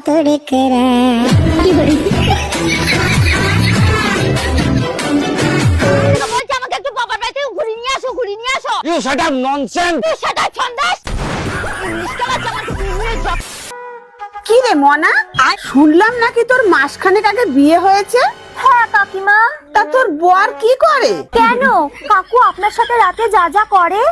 তোড়ে করা বলছি আমাকে একটু বাবার বাড়ি থেকে ঘুরিয়ে নিয়ে আসো You shut up nonsense! তুই সেটা ছন্দাস ইংলিশটা বাচ্চা আমাকে ঘুরিয়ে যাও কি রে মনা শুনলাম নাকি তোর মাসখানেক আগে বিয়ে হয়েছে। হ্যাঁ কাকিমা তা তোর বর কি করে? কেন কাকু আপনার সাথে রাতে যা যা করে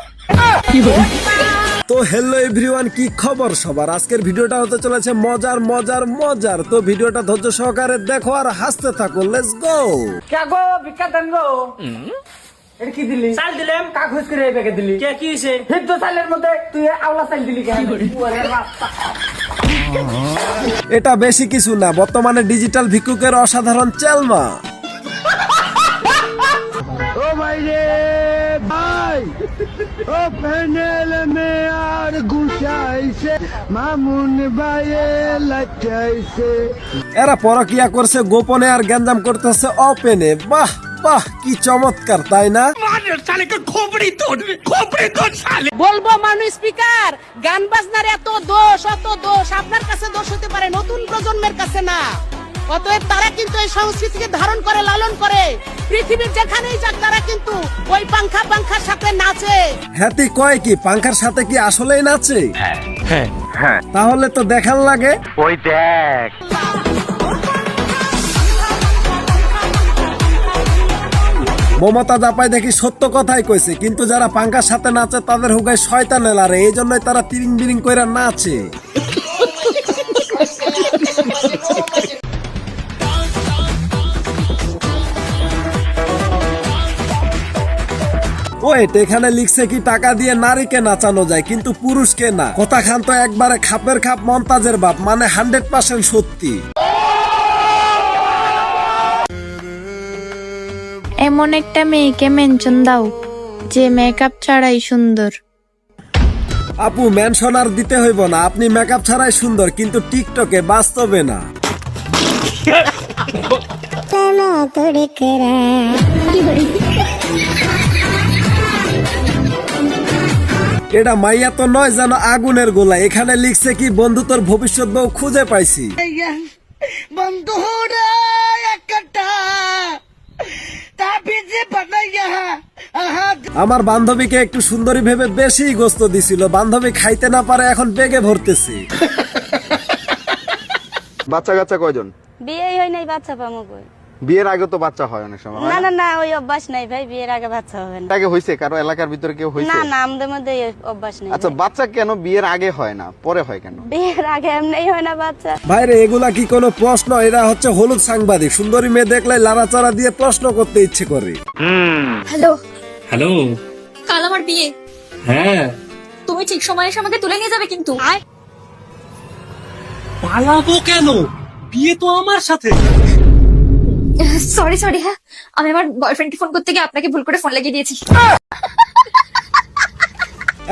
তো হ্যালো এভরিওয়ান, কি খবর সবার? আজকের ভিডিওটা হতে চলেছে মজার মজার মজার। তো ভিডিওটা ধৈর্য সহকারে দেখো আর হাসতে থাকো। Let's go. কাগো ভিক্ষা দেন গো। এটা কি দিলি? চাল দিলাম। কাগজ করে বেগে দিলি। কে কি হইছে? হিদ্ধ চালের মধ্যে তুই আওলা চাল দিলি কেন? ওরে রাস্তা। এটা বেশি কিছু না, বর্তমানে ডিজিটাল ভিক্ষুকের অসাধারণ চেলমা। ও ভাই রে ভাই, ও প্যানেল মে আর ঘুষাইছে, মামুন ভাইয়ে লাচাইছে। এরা পরকিয়া করছে গোপনে আর গ্যাঞ্জাম করতেছে ওপেনে। বাহ বাহ, কি চমৎকার, তাই না? বলবো মানুষ স্পিকার, গান বাজনার এত দোষ অত দোষ আপনার কাছে দোষ হতে পারে, নতুন প্রজন্মের কাছে না। অতএব তারা কিন্তু এই সংস্কৃতিকে ধারণ করে লালন করে, পৃথিবীর যেখানেই যাক তারা কিন্তু ওই পাংখার সাথে নাচে। হ্যাতি কয় কি পাংখার সাথে কি আসলেই নাচে? হ্যাঁ, তাহলে তো দেখার লাগে। ওই দেখ। মমতা জাপাই দেখি সত্য কথাই কইছে, কিন্তু যারা পাঙ্খার সাথে নাচে তাদের হুগায় শয়তান এলারে, এই জন্যই তারা তিরিং বিরিং কইরা নাচে। ওয়েট, এখানে লিখছে কি টাকা দিয়ে নারীকে নাচানো যায় কিন্তু পুরুষকে না। কথা খান তো একবারে খাপের খাপ মমতাজের বাপ, মানে 100% সত্যি। এমন একটা মেয়েকে মেনশন দাও যে মেকআপ ছাড়াই সুন্দর। আপু মেনশন আর দিতে হইব না, আপনি মেকআপ ছাড়াই সুন্দর, কিন্তু টিকটকে বাস্তবে না। চলো তোড়ে করা এটা মাইয়া তো নয় যেন আগুনের গোলা। এখানে লিখছে কি বন্ধু তোর ভবিষ্যৎ বউ খুঁজে পাইছি। বন্ধুরা একটা তাবিজে বানাইয়া আমার বান্ধবীকে একটু সুন্দরী ভেবে বেশি গোস্ত দিছিল, বান্ধবী খাইতে না পারে এখন বেগে ভরতেছে। বাচ্চা কাচ্চা কয়জন? বিয়েই হয় নাই বাচ্চা পামো কই বিয়ের আগে তো বাচ্চা হয় অনেক সময়, না না না ওই অভ্যাস নাই ভাই, বিয়ের আগে বাচ্চা হবে না। আগে হইছে কারো এলাকার ভিতরে কেউ হইছে? না না আমাদের মধ্যে এই অভ্যাস নেই। আচ্ছা, বাচ্চা কেন বিয়ের আগে হয় না পরে হয় কেন? বিয়ের আগে এমনিই হয় না বাচ্চা। ভাইরে এগুলা কি কোনো প্রশ্ন? এরা হচ্ছে হলুদ সাংবাদিক, সুন্দরী মেয়ে দেখলে লাড়াচাড়া দিয়ে প্রশ্ন করতে ইচ্ছে করে। হ্যালো হ্যালো, কাল আমার বিয়ে, হ্যাঁ তুমি ঠিক সময়ে এসে আমাকে তুলে নিয়ে যাবে কিন্তু। পালাবো কেন? বিয়ে তো আমার সাথে। সরি সরি, হ্যাঁ আমি আমার বয়ফ্রেন্ডকে ফোন করতে গিয়ে আপনাকে ভুল করে ফোন লাগিয়ে দিয়েছি।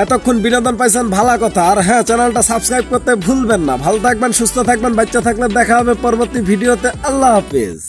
এতক্ষণ বিনোদন পাইছেন, ভালো কথা। আর হ্যাঁ, চ্যানেলটা সাবস্ক্রাইব করতে ভুলবেন না। ভালো থাকবেন, সুস্থ থাকবেন, বাচ্চা থাকলে দেখা হবে পরবর্তী ভিডিওতে। আল্লাহ হাফেজ।